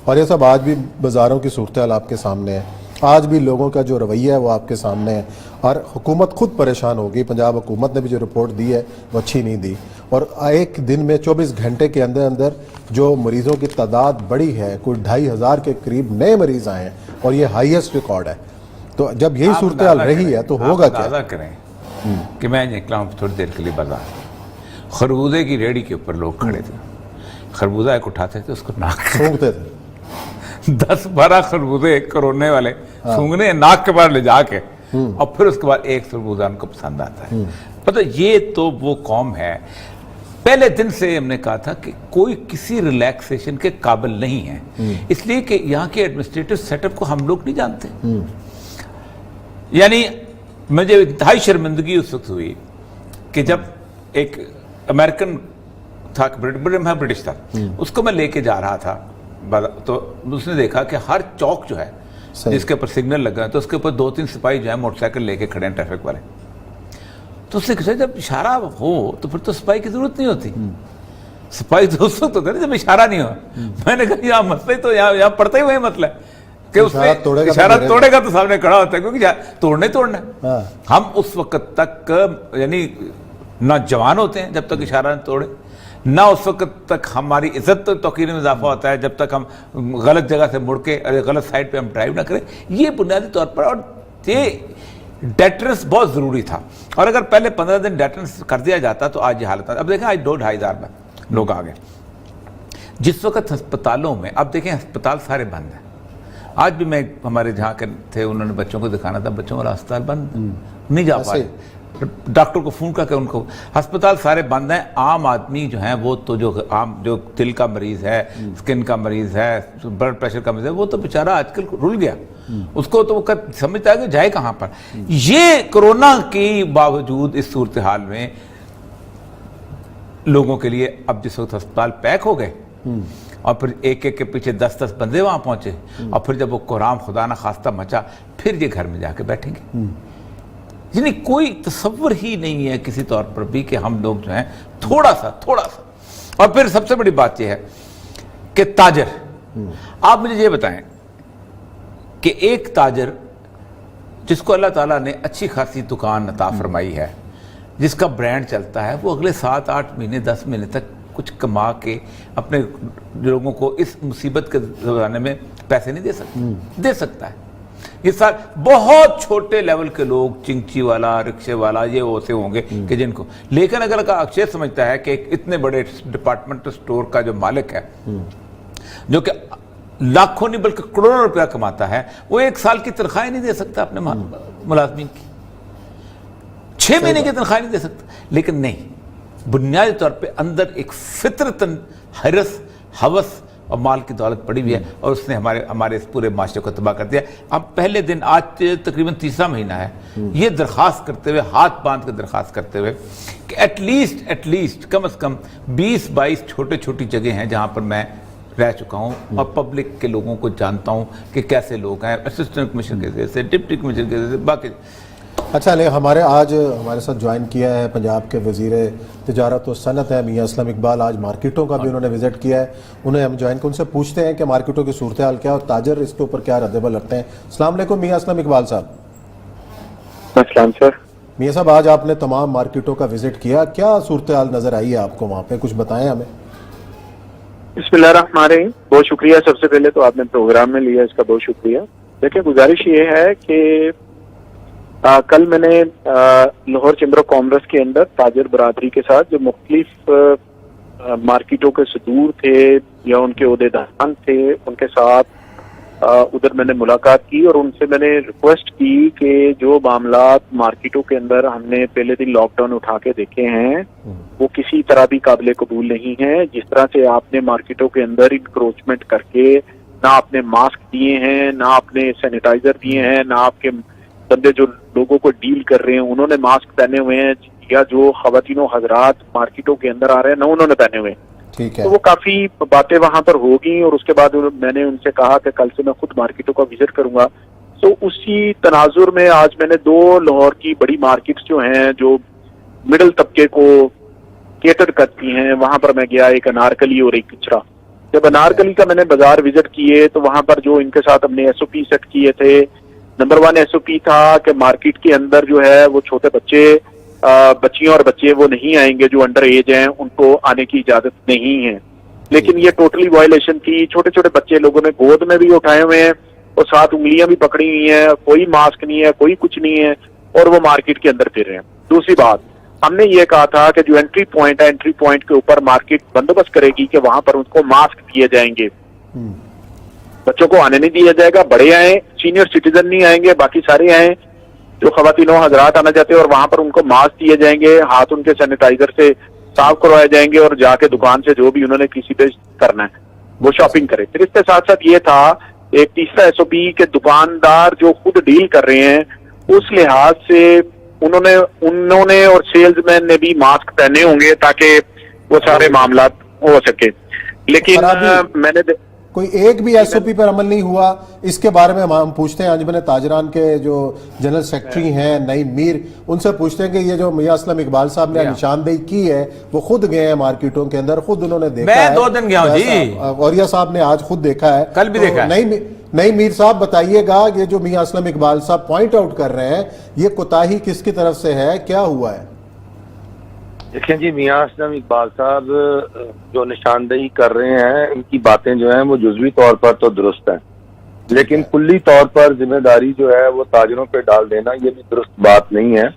और ये सब आज भी बाज़ारों की सूरत हाल आपके सामने है, आज भी लोगों का जो रवैया है वो आपके सामने है, और हुकूमत खुद परेशान होगी। पंजाब हुकूमत ने भी जो रिपोर्ट दी है वो अच्छी नहीं दी, और एक दिन में 24 घंटे के अंदर अंदर जो मरीज़ों की तादाद बढ़ी है, कोई 2500 के करीब नए मरीज़ आए हैं, और ये हाईएस्ट रिकॉर्ड है। तो जब यही सूरत हाल रही है तो होगा क्या? करें कि मैं निकला हूँ थोड़ी देर के लिए बाजार, खरबूजे की रेहड़ी के ऊपर लोग खड़े थे, खरबूजा एक उठाते थे, उसको नाक सूंघते थे। 10-12 खरबूजे कोरोने वाले सूंघने नाक के बाहर ले जाके, और फिर उसके बाद एक खरबूजा उनको पसंद आता है। पता ये तो वो कौम है, पहले दिन से हमने कहा था कि कोई किसी रिलैक्सेशन के काबिल नहीं है, इसलिए कि यहाँ के एडमिनिस्ट्रेटिव सेटअप को हम लोग नहीं जानते। यानी मुझे इंतहाई शर्मिंदगी उस वक्त हुई कि जब एक अमेरिकन था, ब्रिटिश था, उसको मैं लेके जा रहा था, तो उसने देखा कि हर चौक जो है जिसके ऊपर सिग्नल लगा है तो उसके ऊपर 2-3 सिपाही जो है मोटरसाइकिल लेके खड़े हैं, ट्रैफिक वाले। तो उसने कहा जब इशारा हो तो फिर तो सिपाही की जरूरत नहीं होती, सिपाही तो उस वक्त तो करे जब इशारा नहीं हो। मैंने कहा यहाँ मसला ही तो यहाँ पड़ता ही वही मसला है कि उसने इशारा तोड़ेगा तो सामने खड़ा होता है, क्योंकि तोड़ना है। हम उस वक्त तक यानी ना जवान होते हैं जब तक इशारा न तोड़े, ना उस वक्त तक हमारी इज्जत तो तौकीर में इजाफा होता है जब तक हम गलत जगह से मुड़ के गलत साइड पे हम ड्राइव ना करें। ये बुनियादी तौर पर, और ये डेटरेंस बहुत ज़रूरी था, और अगर पहले 15 दिन डेटरेंस कर दिया जाता तो आज ये हालत। अब देखें आज 2-2,500 में लोग आ गए। जिस वक्त अस्पतालों में, अब देखें अस्पताल सारे बंद हैं। आज भी मैं हमारे जहाँ के थे, उन्होंने बच्चों को दिखाना था, बच्चों वाला अस्पताल बंद, नहीं जा पाए। डॉक्टर को फोन करके उनको, अस्पताल सारे बंद हैं। आम आदमी जो है वो तो जो दिल का मरीज है, स्किन का मरीज है, ब्लड प्रेशर का मरीज है, वो तो बेचारा आजकल रुल गया, उसको तो वो समझता है कि जाए कहाँ पर। ये कोरोना के बावजूद इस सूरत हाल में लोगों के लिए अब जिस वक्त अस्पताल पैक हो गए और फिर एक एक के पीछे 10-10 बंदे वहां पहुंचे, और फिर जब वो कोराम खुदा ना खास्ता मचा, फिर ये घर में जाके बैठेंगे। यानी कोई तसव्वुर ही नहीं है किसी तौर पर भी कि हम लोग जो हैं थोड़ा सा। और फिर सबसे बड़ी बात यह है कि ताजर, आप मुझे ये बताएं कि एक ताजर जिसको अल्लाह ताला ने अच्छी खासी दुकान अता फरमाई है, जिसका ब्रांड चलता है, वो अगले 7-8 महीने 10 महीने तक कुछ कमा के अपने लोगों को इस मुसीबत के ज़माने में पैसे नहीं दे सकता है। ये सारे बहुत छोटे लेवल के लोग, चिंची वाला, रिक्शे वाला, ये वैसे होंगे कि जिनको, लेकिन अगर का अक्षय समझता है कि इतने बड़े डिपार्टमेंटल स्टोर का जो मालिक है, जो कि लाखों नहीं बल्कि करोड़ों रुपया कमाता है, वो 1 साल की तनख्वाह नहीं दे सकता अपने मुलाजमीन की, 6 महीने की तनख्वाह नहीं दे सकता। लेकिन नहीं, बुनियादी तौर पे अंदर एक फितरतन हरस, हवस और माल की दौलत पड़ी हुई है, और उसने हमारे इस पूरे माशरे को तबाह कर दिया। अब पहले दिन, आज तकरीबन 3रा महीना है, ये दरख्वास्त करते हुए, हाथ बांध के दरख्वास्त करते हुए कि एटलीस्ट कम से कम 20-22 छोटी जगह हैं जहाँ पर मैं रह चुका हूँ और पब्लिक के लोगों को जानता हूँ कि कैसे लोग हैं, असिस्टेंट कमिश्नर के जरिए से, डिप्टी कमिश्नर के जरिए से, बाकी। अच्छा, ले आज हमारे साथ ज्वाइन किया है पंजाब के वज़ीर तिजारत और सनत है मियाँ असलम इकबाल। आज मार्केटों का भी उन्होंने विजिट किया है, उन्हें हम ज्वाइन कर उनसे पूछते हैं कि मार्केटों की सूरत हाल क्या, और ताजर इसके ऊपर क्या रद्दबल रखते हैं। अस्सलाम वालेकुम मियाँ असलम इकबाल साहब। अस्सलाम सर। मियाँ साहब, आज आपने तमाम मार्केटों का विजिट किया, क्या सूरत हाल नजर आई है आपको वहाँ पे, कुछ बताएं हमें। बिस्मिल्लाहिर्रहमानिर्रहीम, बहुत शुक्रिया। सबसे पहले तो आपने प्रोग्राम में लिया, इसका बहुत शुक्रिया। देखिए, गुजारिश ये है कि कल मैंने लाहौर चैम्बर ऑफ कॉमर्स के अंदर ताजर बरादरी के साथ जो मुख्तलिफ मार्केटों के सदूर थे या उनके ओहदेदार थे, उनके साथ उधर मैंने मुलाकात की और उनसे मैंने रिक्वेस्ट की कि जो मामलात मार्केटों के अंदर हमने पहले दिन लॉकडाउन उठा के देखे हैं वो किसी तरह भी काबिल कबूल नहीं है। जिस तरह से आपने मार्केटों के अंदर इंक्रोचमेंट करके ना आपने मास्क दिए हैं, ना आपने सैनिटाइजर दिए हैं, ना आपके बंदे जो लोगों को डील कर रहे हैं उन्होंने मास्क पहने हुए हैं, या जो खवातीनो हजरात मार्केटों के अंदर आ रहे हैं ना उन्होंने पहने हुए। ठीक है। तो वो काफी बातें वहां पर होगी और उसके बाद मैंने उनसे कहा कि कल से मैं खुद मार्केटों का विजिट करूंगा। तो उसी तनाजुर में आज मैंने 2 लाहौर की बड़ी मार्केट्स जो हैं, जो मिडिल तबके को केटर करती हैं, वहां पर मैं गया, एक अनारकली और एक किचरा। जब अनारकली का मैंने बाजार विजिट किए तो वहां पर जो इनके साथ हमने एसओपी सेट किए थे, नंबर 1 एसओपी था कि मार्केट के अंदर जो है वो छोटे बच्चे, बच्चियां और बच्चे वो नहीं आएंगे जो अंडर एज हैं, उनको आने की इजाजत नहीं है। लेकिन ये टोटली वायलेशन थी। छोटे छोटे बच्चे लोगों ने गोद में भी उठाए हुए हैं और 7 उंगलियां भी पकड़ी हुई हैं, कोई मास्क नहीं है, कोई कुछ नहीं है, और वो मार्केट के अंदर फिर रहे हैं। दूसरी बात, हमने ये कहा था कि जो एंट्री पॉइंट है, एंट्री पॉइंट के ऊपर मार्केट बंदोबस्त करेगी कि वहां पर उनको मास्क दिए जाएंगे, बच्चों को आने नहीं दिया जाएगा, बड़े आए, सीनियर सिटीजन नहीं आएंगे, बाकी सारे आए, जो खवातीनों हजरात आना चाहते हैं, और वहां पर उनको मास्क दिए जाएंगे, हाथ उनके सैनिटाइजर से साफ करवाए जाएंगे, और जाके दुकान से जो भी उन्होंने किसी पे करना है वो शॉपिंग करे। फिर इसके साथ साथ ये था एक तीसरा एसओपी के दुकानदार जो खुद डील कर रहे हैं, उस लिहाज से उन्होंने और सेल्समैन ने भी मास्क पहने होंगे ताकि वो सारे मामला हो सके। लेकिन मैंने कोई एक भी एसओपी पर अमल नहीं हुआ। इसके बारे में हम पूछते हैं अंजुमन ताजरान के जो जनरल सेक्रेटरी हैं नईम मीर, उनसे पूछते हैं कि ये जो मियां असलम इकबाल साहब ने निशानदेही की है, वो खुद गए हैं मार्केटों के अंदर, खुद उन्होंने देखा है। मैं 2 दिन गया हूं जी, औरिया साहब ने आज खुद देखा है, कल भी देखा है। नईम मीर साहब बताइएगा, ये जो मियां असलम इकबाल साहब पॉइंट आउट कर रहे हैं, ये कोताही किसकी तरफ से है, क्या हुआ है? देखें जी, मियां असलम इकबाल साहब जो निशानदेही कर रहे हैं, इनकी बातें जो हैं वो जुज़वी तौर पर तो दुरुस्त हैं, लेकिन कुल्ली तौर पर जिम्मेदारी जो है वो ताजरों पे डाल देना ये भी दुरुस्त बात नहीं है।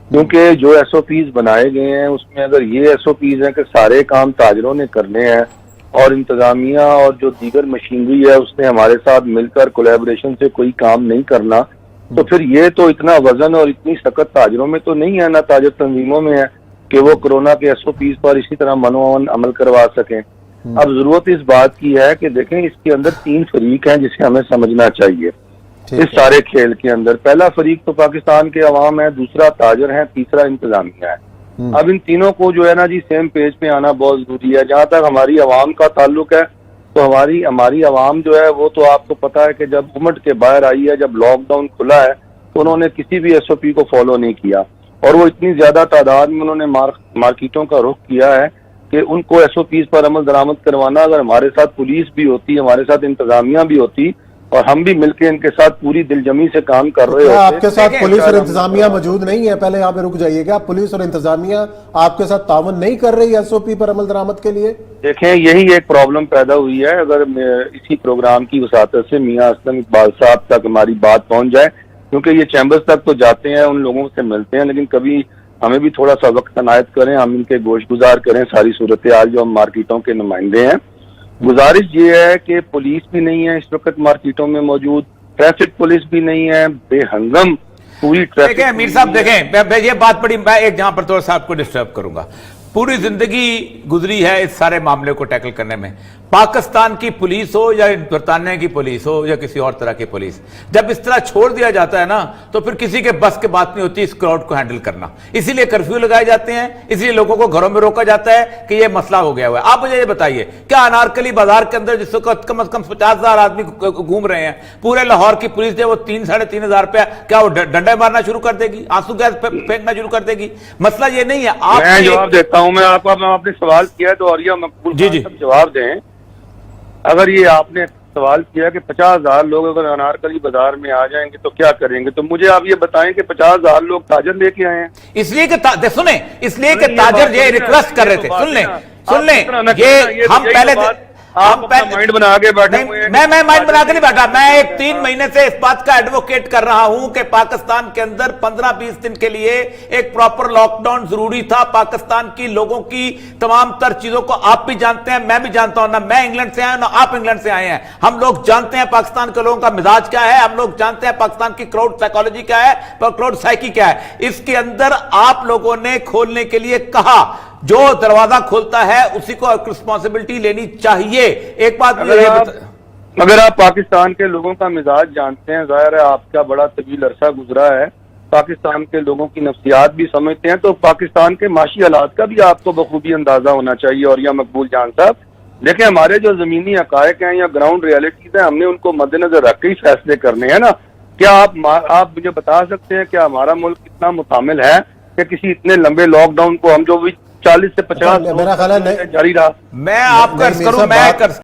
क्योंकि जो एसओपीज बनाए गए हैं उसमें अगर ये एसओपीज हैं कि सारे काम ताजरों ने करने हैं और इंतजामिया और जो दीगर मशीनरी है उसने हमारे साथ मिलकर कोलैबोरेशन से कोई काम नहीं करना, तो फिर ये तो इतना वजन और इतनी सख्त ताजरों में तो नहीं है, ना ताजर तंजीमों में है कि वो कोरोना के एसओपीज पर इसी तरह मनोवन अमल करवा सकें। अब जरूरत इस बात की है कि देखें, इसके अंदर 3 फरीक हैं जिसे हमें समझना चाहिए इस सारे खेल के अंदर। पहला फरीक तो पाकिस्तान के अवाम है, दूसरा ताजर है, तीसरा इंतजामिया है। अब इन तीनों को जो है ना जी सेम पेज पे आना बहुत जरूरी है। जहां तक हमारी अवाम का ताल्लुक है तो हमारी अवाम जो है वो तो आपको पता है कि जब उमड़ के बाहर आई है, जब लॉकडाउन खुला है, तो उन्होंने किसी भी एसओपी को फॉलो नहीं किया, और वो इतनी ज्यादा तादाद में उन्होंने मार्केटों का रुख किया है कि उनको एसओपीज पर अमल दरामद करवाना, अगर हमारे साथ पुलिस भी होती, हमारे साथ इंतजामिया भी होती और हम भी मिलकर इनके साथ पूरी दिलजमी से काम कर रहे होते। आपके साथ पुलिस और इंतजामिया मौजूद नहीं है? पहले यहाँ पे रुक जाइएगा, पुलिस और इंतजामिया आपके साथ तावन नहीं कर रही एसओपी पर अमल दरामद के लिए? देखें, यही एक प्रॉब्लम पैदा हुई है। अगर इसी प्रोग्राम की वसातत से मियां असलम इकबाल साहब तक हमारी बात पहुंच जाए, क्योंकि ये चैम्बर्स तक तो जाते हैं, उन लोगों से मिलते हैं, लेकिन कभी हमें भी थोड़ा सा वक्त अनायत करें, हम इनके गोशगुजार करें सारी सूरत हाल जो हम मार्केटों के नुमाइंदे हैं। गुजारिश ये है कि पुलिस भी नहीं है इस वक्त मार्केटों में मौजूद, ट्रैफिक पुलिस भी नहीं है, बेहंगम पूरी ट्रैफिक। देखें मीर साहब, देखें ये बात बड़ी, मैं एक जहां पर थोड़ा सा आपको डिस्टर्ब करूंगा। पूरी जिंदगी गुजरी है इस सारे मामले को टैकल करने में। पाकिस्तान की पुलिस हो या बरतानिया की पुलिस हो या किसी और तरह की पुलिस, जब इस तरह छोड़ दिया जाता है ना, तो फिर किसी के बस की बात नहीं होती इस क्राउड को हैंडल करना। इसीलिए कर्फ्यू लगाए जाते हैं, इसलिए लोगों को घरों में रोका जाता है कि यह मसला हो गया हुआ है। आप मुझे ये बताइए, क्या अनारकली बाजार के अंदर जिस वक्त कम से कम 50,000 आदमी घूम रहे हैं, पूरे लाहौर की पुलिस जो वो 3-3.5 हजार रुपया, क्या वो डंडे मारना शुरू कर देगी, आंसू गैस फेंकना शुरू कर देगी? मसला ये नहीं है। मैं जवाब देता हूं, मैं आपने सवाल किया है तो और मकबूल जवाब दें। अगर ये आपने सवाल किया कि 50,000 लोग अगर अनारकली बाजार में आ जाएंगे तो क्या करेंगे, तो मुझे आप ये बताएं कि 50,000 लोग ताजर लेके आए हैं। इसलिए कि सुने, इसलिए कि ताजर ये रिक्वेस्ट कर रहे थे। सुन लें, ये हम पहले माइंड बना के बैठे हुए हैं। मैं माइंड बना के नहीं बैठा, मैं 3 महीने से इस बात का एडवोकेट कर रहा हूं कि पाकिस्तान के अंदर 15-20 दिन के लिए एक प्रॉपर लॉकडाउन जरूरी था। पाकिस्तान की लोगों की तमाम तर चीजों को आप भी जानते हैं, मैं भी जानता हूं, ना मैं इंग्लैंड से आया ना आप इंग्लैंड से आए हैं। हम लोग जानते हैं पाकिस्तान के लोगों का मिजाज क्या है, हम लोग जानते हैं पाकिस्तान की क्राउड साइकोलॉजी क्या है, क्राउड साइकी क्या है। इसके अंदर आप लोगों ने खोलने के लिए कहा, जो दरवाजा खोलता है उसी को रिस्पॉन्सिबिलिटी लेनी चाहिए। एक बात अगर आप पाकिस्तान के लोगों का मिजाज जानते हैं, जाहिर है आपका बड़ा तवील अरसा गुजरा है, पाकिस्तान के लोगों की नफ्सियात भी समझते हैं, तो पाकिस्तान के माशी हालात का भी आपको बखूबी अंदाजा होना चाहिए। और या मकबूल जान साहब, देखिए हमारे जो जमीनी हकायक हैं या ग्राउंड रियलिटीज हैं, हमने उनको मद्देनजर रख के ही फैसले करने हैं ना। क्या आप मुझे बता सकते हैं क्या हमारा मुल्क इतना मुतामिल है कि किसी इतने लंबे लॉकडाउन को हम जो भी 40 से 50 मेरा ख्याल है जारी रहा? मैं आपका करूं, मैं कर